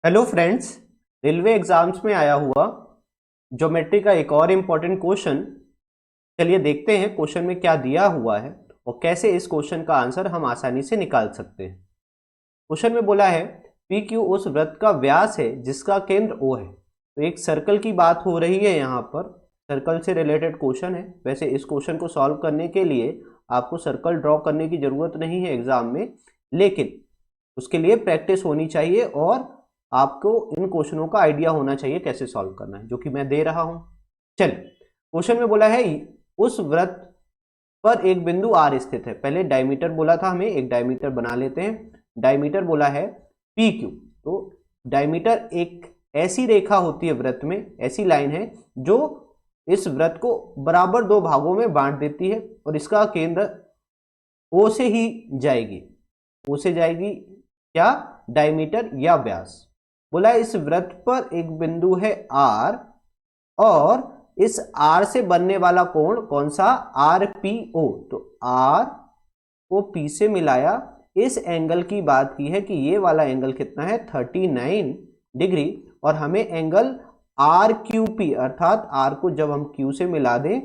Hello friends, railway exams में आया हुआ ज्योमेट्री का एक और इम्पॉर्टेंट क्वेश्चन। चलिए देखते हैं क्वेश्चन में क्या दिया हुआ है और कैसे इस क्वेश्चन का आंसर हम आसानी से निकाल सकते हैं। क्वेश्चन में बोला है पी क्यू उस वृत्त का व्यास है जिसका केंद्र ओ है। तो एक सर्कल की बात हो रही है, यहाँ पर सर्कल से रिलेटेड क्वेश्चन है। वैसे इस क्वेश्चन को सॉल्व करने के लिए आपको सर्कल ड्रॉ करने की जरूरत नहीं है एग्जाम में, लेकिन उसके लिए प्रैक्टिस होनी चाहिए और आपको इन क्वेश्चनों का आइडिया होना चाहिए कैसे सॉल्व करना है, जो कि मैं दे रहा हूं। चलिए, क्वेश्चन में बोला है उस वृत्त पर एक बिंदु आर स्थित है। पहले डायमीटर बोला था, हमें एक डायमीटर बना लेते हैं। डायमीटर बोला है पी क्यू। तो डायमीटर एक ऐसी रेखा होती है वृत्त में, ऐसी लाइन है जो इस वृत्त को बराबर दो भागों में बांट देती है और इसका केंद्र ओ से ही जाएगी। ओ से जाएगी क्या? डायमीटर या व्यास। बोला इस वृत्त पर एक बिंदु है आर और इस आर से बनने वाला कोण कौन सा? R P O. तो आर को पी से मिलाया, इस एंगल की बात की है कि ये वाला एंगल कितना है? 39 डिग्री। और हमें एंगल आर क्यू पी अर्थात आर को जब हम क्यू से मिला दें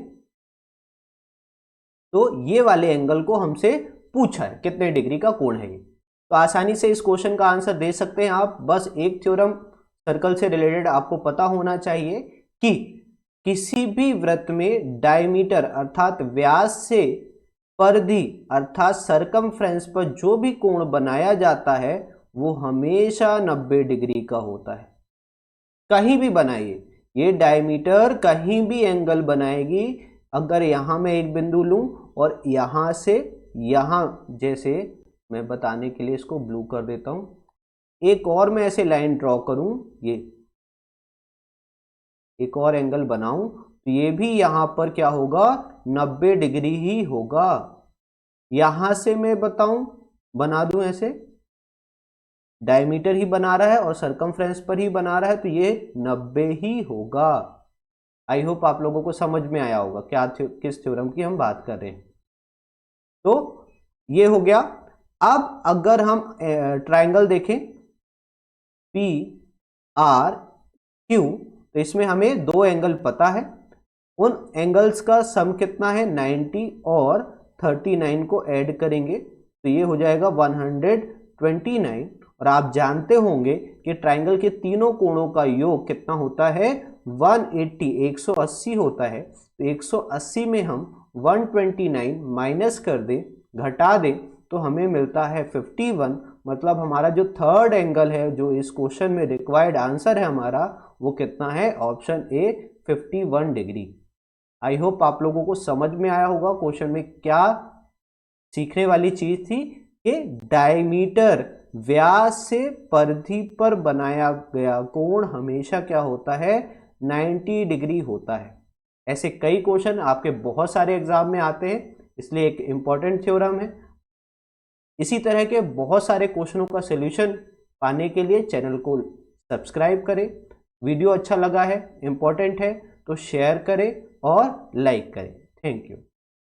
तो ये वाले एंगल को हमसे पूछा है कितने डिग्री का कोण है ये। तो आसानी से इस क्वेश्चन का आंसर दे सकते हैं आप। बस एक थ्योरम सर्कल से रिलेटेड आपको पता होना चाहिए कि किसी भी वृत्त में डायमीटर अर्थात व्यास से परिधि अर्थात सरकमफ्रेंस पर जो भी कोण बनाया जाता है वो हमेशा 90 डिग्री का होता है। कहीं भी बनाइए, ये डायमीटर कहीं भी एंगल बनाएगी। अगर यहां मैं एक बिंदु लूं और यहां से यहां, जैसे मैं बताने के लिए इसको ब्लू कर देता हूं, एक और मैं ऐसे लाइन ड्रॉ करूं, ये एक और एंगल बनाऊं, तो ये भी यहां पर क्या होगा? 90 डिग्री ही होगा। यहां से मैं बताऊं, बना दूं ऐसे, डायमीटर ही बना रहा है और सरकमफ्रेंस पर ही बना रहा है, तो ये 90 ही होगा। आई होप आप लोगों को समझ में आया होगा क्या किस थ्योरम की हम बात कर रहे हैं। तो ये हो गया। अब अगर हम ट्रायंगल देखें पी आर क्यू, तो इसमें हमें दो एंगल पता है। उन एंगल्स का सम कितना है? 90 और 39 को ऐड करेंगे तो ये हो जाएगा 129। और आप जानते होंगे कि ट्रायंगल के तीनों कोणों का योग कितना होता है? 180, 180 होता है। तो 180 में हम 129 माइनस कर दें, घटा दें, तो हमें मिलता है 51। मतलब हमारा जो थर्ड एंगल है, जो इस क्वेश्चन में रिक्वायर्ड आंसर है हमारा, वो कितना है? Option A, 51 degree. I hope आप लोगों को समझ में आया होगा क्वेश्चन में क्या सीखने वाली चीज थी कि डायमीटर व्यास से परिधि पर बनाया गया कोण हमेशा क्या होता है? 90 डिग्री होता है। ऐसे कई क्वेश्चन आपके बहुत सारे एग्जाम में आते हैं, इसलिए एक इंपॉर्टेंट थ्योरम है। इसी तरह के बहुत सारे क्वेश्चनों का सॉल्यूशन पाने के लिए चैनल को सब्सक्राइब करें। वीडियो अच्छा लगा है, इंपॉर्टेंट है, तो शेयर करें और लाइक करें। Thank you.